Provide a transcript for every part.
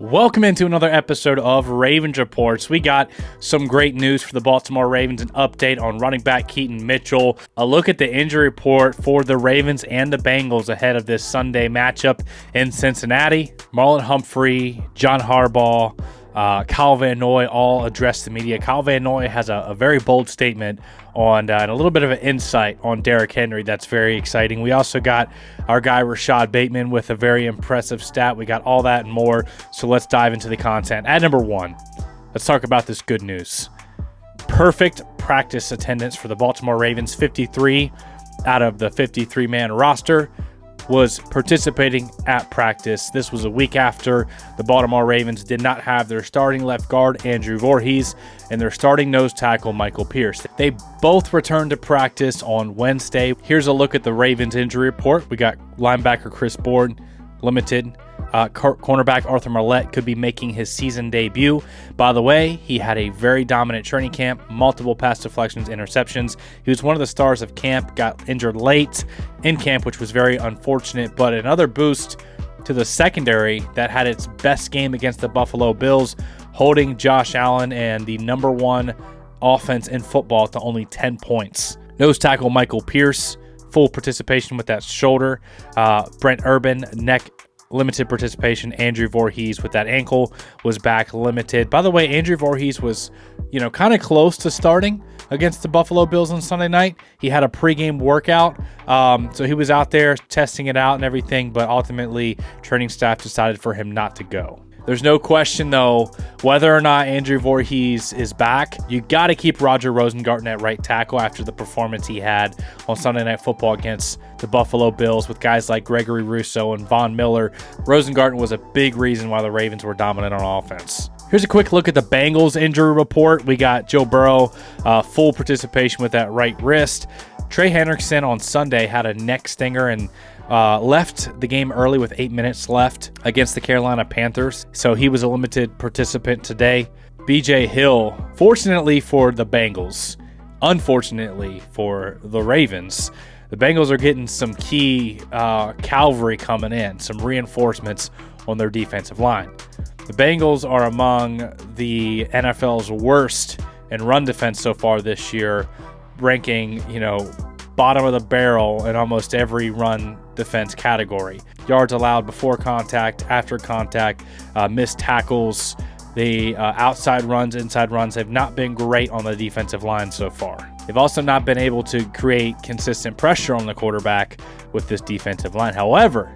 Welcome into another episode of Ravens Reports. We got some great news for the Baltimore Ravens, an update on running back Keaton Mitchell, a look at the injury report for the Ravens and the Bengals ahead of this Sunday matchup in Cincinnati. Marlon Humphrey, John Harbaugh, Kyle Van Noy all addressed the media. Kyle Van Noy has a very bold statement on and a little bit of an insight on Derrick Henry that's very exciting. We also got our guy Rashod Bateman with a very impressive stat. We got all that and more, so let's dive into the content. At number one, let's talk about this good news. Perfect practice attendance for the Baltimore Ravens. 53 out of the 53-man roster was participating at practice. This was a week after the Baltimore Ravens did not have their starting left guard, Andrew Voorhees, and their starting nose tackle, Michael Pierce. They both returned to practice on Wednesday. Here's a look at the Ravens injury report. We got linebacker Chris Bourne, limited. Cornerback Arthur Marlette could be making his season debut. By the way, he had a very dominant training camp, multiple pass deflections, interceptions. He was one of the stars of camp, got injured late in camp, which was very unfortunate, but another boost to the secondary that had its best game against the Buffalo Bills, holding Josh Allen and the number one offense in football to only 10 points. Nose tackle Michael Pierce, full participation with that shoulder. Brent Urban, neck, limited participation. Andrew Voorhees with that ankle was back, limited. By the way, Andrew Voorhees was, kind of close to starting against the Buffalo Bills on Sunday night. He had a pregame workout, so he was out there testing it out and everything, but ultimately training staff decided for him not to go. There's no question, though, whether or not Andrew Voorhees is back, you got to keep Roger Rosengarten at right tackle after the performance he had on Sunday Night Football against the Buffalo Bills with guys like Gregory Rousseau and Von Miller. Rosengarten was a big reason why the Ravens were dominant on offense. Here's a quick look at the Bengals injury report. We got Joe Burrow, full participation with that right wrist. Trey Hendrickson on Sunday had a neck stinger and left the game early with 8 minutes left against the Carolina Panthers, so he was a limited participant today. B.J. Hill, fortunately for the Bengals, unfortunately for the Ravens, the Bengals are getting some key cavalry coming in, some reinforcements on their defensive line. The Bengals are among the NFL's worst in run defense so far this year, ranking, bottom of the barrel in almost every run defense category. Yards allowed before contact, after contact, missed tackles. The outside runs, inside runs have not been great on the defensive line so far. They've also not been able to create consistent pressure on the quarterback with this defensive line. However,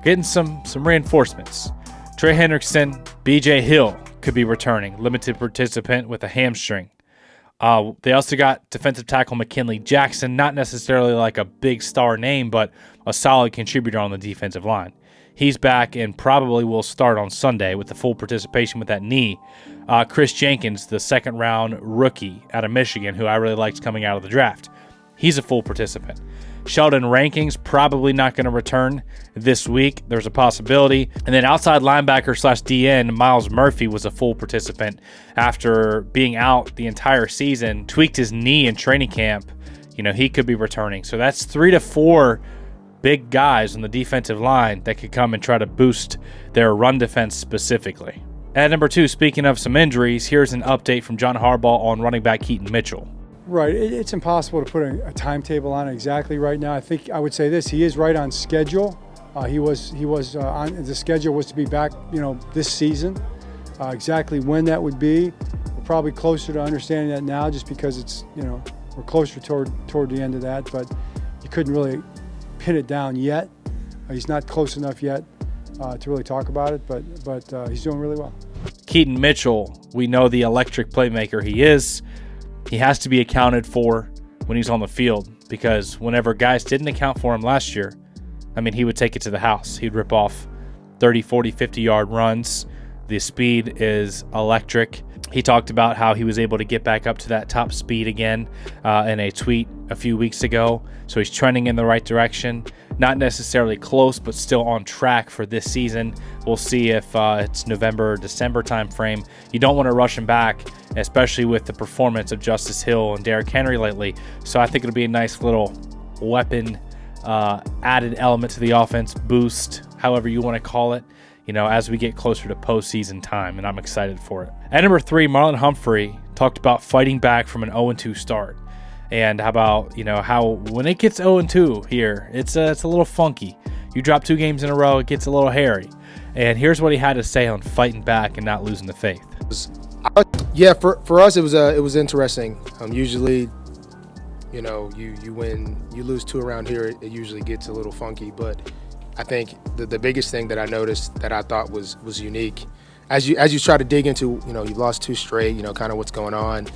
getting some reinforcements. Trey Hendrickson, B.J. Hill could be returning, limited participant with a hamstring. They also got defensive tackle McKinley Jackson, not necessarily like a big star name, but a solid contributor on the defensive line. He's back and probably will start on Sunday with the full participation with that knee. Chris Jenkins, the second-round rookie out of Michigan, who I really liked coming out of the draft, he's a full participant. Sheldon Rankings probably not going to return this week. There's a possibility. And then outside linebacker / DN, Miles Murphy was a full participant after being out the entire season, tweaked his knee in training camp. He could be returning. So that's 3 to 4 big guys on the defensive line that could come and try to boost their run defense specifically. At number 2, speaking of some injuries, here's an update from John Harbaugh on running back Keaton Mitchell. Right. It's impossible to put a timetable on it exactly right now. I would say this: he is right on schedule. He was on the schedule was to be back, this season. Exactly when that would be, we're probably closer to understanding that now, just because it's we're closer toward the end of that. But you couldn't really pin it down yet. He's not close enough yet to really talk about it. But he's doing really well. Keaton Mitchell, we know the electric playmaker he is. He has to be accounted for when he's on the field, because whenever guys didn't account for him last year, he would take it to the house. He'd rip off 30, 40, 50-yard runs. The speed is electric. He talked about how he was able to get back up to that top speed again in a tweet a few weeks ago. So he's trending in the right direction. Not necessarily close, but still on track for this season. We'll see if it's November or December timeframe. You don't want to rush him back, especially with the performance of Justice Hill and Derrick Henry lately. So I think it'll be a nice little weapon added element to the offense, boost, however you want to call it. as we get closer to postseason time, and I'm excited for it. At number 3, Marlon Humphrey talked about fighting back from an 0-2 start. And how about, how when it gets 0-2 here, it's a little funky. You drop 2 games in a row, it gets a little hairy. And here's what he had to say on fighting back and not losing the faith. Yeah, for us, it was interesting. Usually, you win, you lose 2 around here, it usually gets a little funky. But I think the biggest thing that I noticed that I thought was unique, as you try to dig into, you've lost 2 straight, kind of what's going on.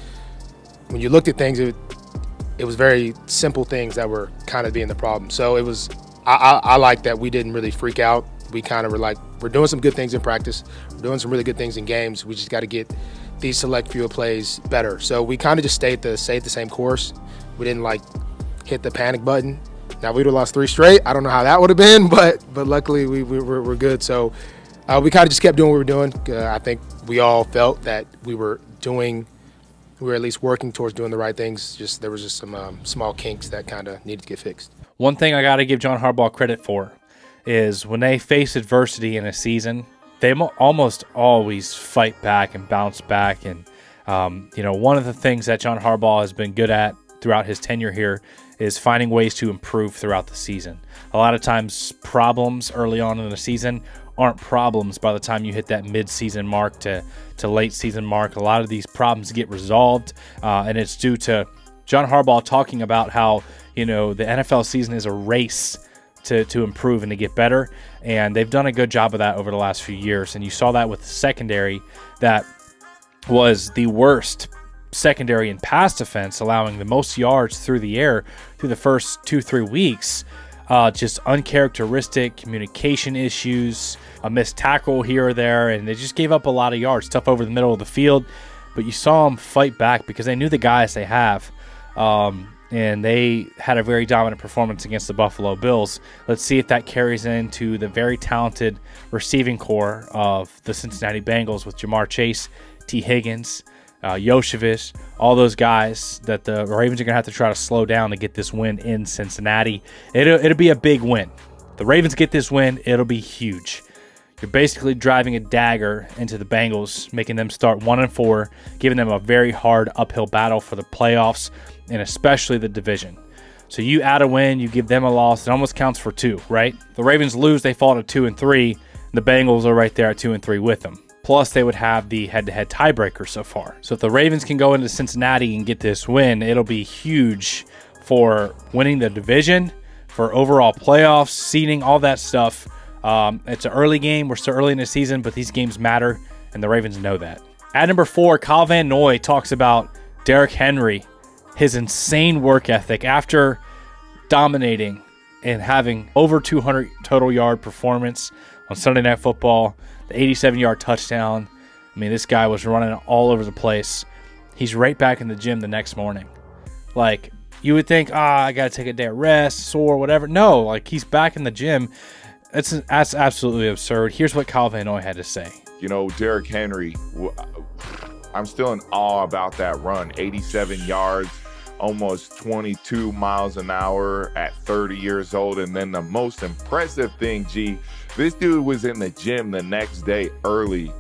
When you looked at things, it was very simple things that were kind of being the problem. So it was, I like that we didn't really freak out. We kind of were like, we're doing some good things in practice. We're doing some really good things in games. We just got to get these select few plays better. So we kind of just stayed the same course. We didn't hit the panic button. Now we'd have lost 3 straight. I don't know how that would have been, but luckily we're good. So we kind of just kept doing what we were doing. I think we all felt that we were at least working towards doing the right things. There was just some small kinks that kind of needed to get fixed. One thing I got to give John Harbaugh credit for is when they face adversity in a season, they almost always fight back and bounce back. And, one of the things that John Harbaugh has been good at throughout his tenure here is finding ways to improve throughout the season. A lot of times problems early on in the season aren't problems by the time you hit that mid-season mark to late season mark. A lot of these problems get resolved, and it's due to John Harbaugh talking about how, the NFL season is a race to improve and to get better, and they've done a good job of that over the last few years. And you saw that with the secondary that was the worst secondary in pass defense, allowing the most yards through the air through the first 2-3 weeks. Just uncharacteristic communication issues, a missed tackle here or there, and they just gave up a lot of yards, tough over the middle of the field. But you saw them fight back because they knew the guys they have, and they had a very dominant performance against the Buffalo Bills. Let's see if that carries into the very talented receiving core of the Cincinnati Bengals with Jamar Chase, T. Higgins, Yoshevich, all those guys that the Ravens are going to have to try to slow down to get this win in Cincinnati. It'll be a big win. The Ravens get this win, it'll be huge. You're basically driving a dagger into the Bengals, making them start 1-4, giving them a very hard uphill battle for the playoffs and especially the division. So you add a win, you give them a loss, it almost counts for 2, right? The Ravens lose, they fall to 2-3. The Bengals are right there at 2-3 with them. Plus, they would have the head-to-head tiebreaker so far. So if the Ravens can go into Cincinnati and get this win, it'll be huge for winning the division, for overall playoffs, seeding, all that stuff. It's an early game. We're still early in the season, but these games matter, and the Ravens know that. At number 4, Kyle Van Noy talks about Derrick Henry, his insane work ethic after dominating and having over 200 total yard performance on Sunday Night Football, the 87-yard touchdown. I mean, this guy was running all over the place. He's right back in the gym the next morning. You would think, I got to take a day of rest, sore, whatever. No, he's back in the gym. That's absolutely absurd. Here's what Kyle Van Noy had to say. Derrick Henry, I'm still in awe about that run. 87 yards, almost 22 miles an hour at 30 years old. And then the most impressive thing, this dude was in the gym the next day early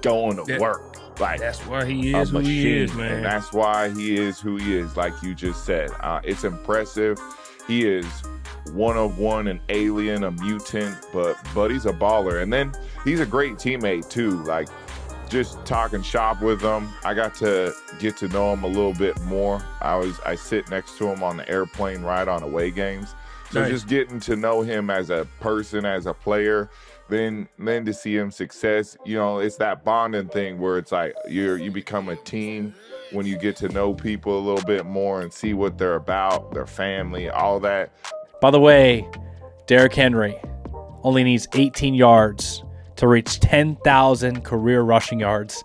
going to work. That's why he is who he is, man. And that's why he is who he is, like you just said. It's impressive. He is one of one, an alien, a mutant, but he's a baller. And then he's a great teammate too. Just talking shop with him, I got to get to know him a little bit more. I sit next to him on the airplane ride on away games. So nice. Just getting to know him as a person, as a player, then to see him success, it's that bonding thing where it's you become a team when you get to know people a little bit more and see what they're about, their family, all that. By the way, Derrick Henry only needs 18 yards to reach 10,000 career rushing yards.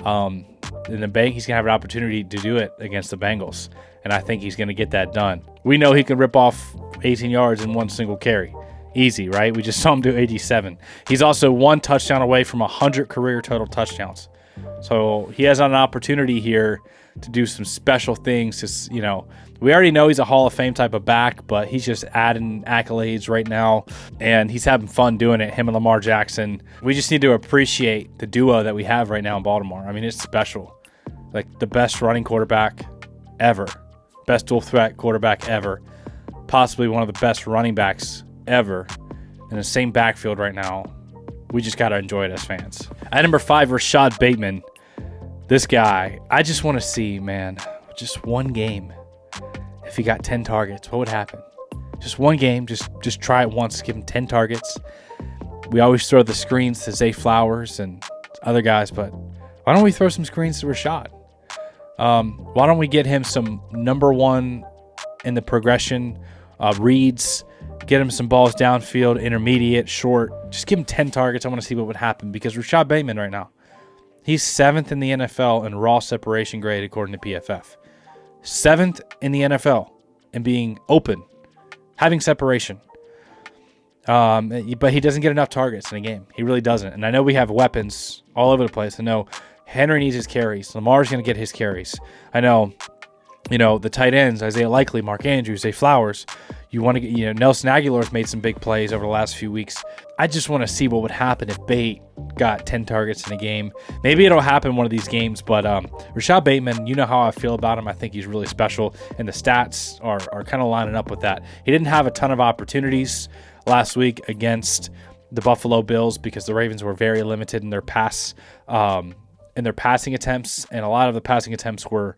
In the bank, he's going to have an opportunity to do it against the Bengals, and I think he's going to get that done. We know he can rip off 18 yards in one single carry. Easy, right? We just saw him do 87. He's also 1 touchdown away from 100 career total touchdowns. So he has an opportunity here to do some special things. Just, we already know he's a Hall of Fame type of back, but he's just adding accolades right now, and he's having fun doing it, him and Lamar Jackson. We just need to appreciate the duo that we have right now in Baltimore. I mean, it's special. Like, the best running quarterback ever, best dual threat quarterback ever, possibly one of the best running backs ever in the same backfield right now. We just got to enjoy it as fans. At number 5, Rashod Bateman. This guy, I just want to see, man, just one game. If he got 10 targets, what would happen? Just one game, just try it once, give him 10 targets. We always throw the screens to Zay Flowers and other guys, but why don't we throw some screens to Rashod? Why don't we get him some number one in the progression reads, get him some balls downfield, intermediate, short. Just give him 10 targets. I want to see what would happen, because Rashod Bateman right now, he's 7th in the NFL in raw separation grade according to PFF. 7th in the NFL in being open, having separation. But he doesn't get enough targets in a game. He really doesn't. And I know we have weapons all over the place. I know Henry needs his carries. Lamar's going to get his carries. I know, the tight ends, Isaiah Likely, Mark Andrews, Zay Flowers. You want to get, Nelson Aguilar's made some big plays over the last few weeks. I just want to see what would happen if Bate got 10 targets in a game. Maybe it'll happen one of these games, but Rashod Bateman, you know how I feel about him. I think he's really special, and the stats are kind of lining up with that. He didn't have a ton of opportunities last week against the Buffalo Bills because the Ravens were very limited in their passing attempts, and a lot of the passing attempts were,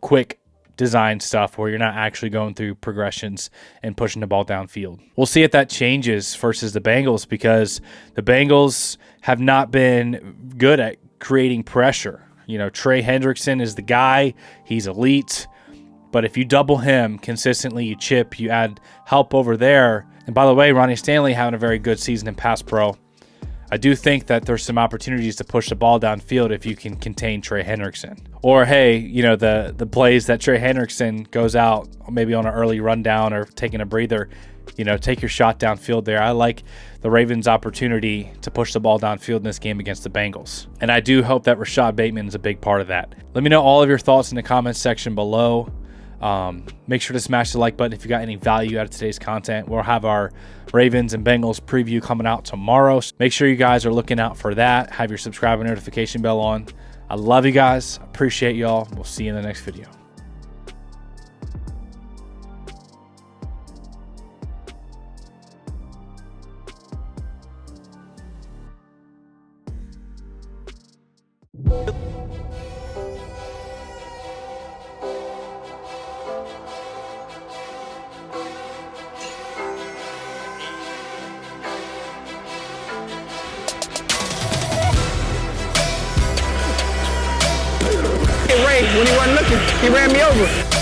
quick design stuff where you're not actually going through progressions and pushing the ball downfield. We'll see if that changes versus the Bengals, because the Bengals have not been good at creating pressure. Trey Hendrickson is the guy. He's elite. But if you double him consistently, you chip, you add help over there. And by the way, Ronnie Stanley having a very good season in pass pro. I do think that there's some opportunities to push the ball downfield if you can contain Trey Hendrickson. Or, hey, the plays that Trey Hendrickson goes out, maybe on an early rundown or taking a breather, take your shot downfield there. I like the Ravens' opportunity to push the ball downfield in this game against the Bengals. And I do hope that Rashod Bateman is a big part of that. Let me know all of your thoughts in the comments section below. Make sure to smash the like button if you got any value out of today's content. We'll have our Ravens and Bengals preview coming out tomorrow. So make sure you guys are looking out for that. Have your subscribe and notification bell on. I love you guys. Appreciate y'all. We'll see you in the next video. When he wasn't looking, he ran me over.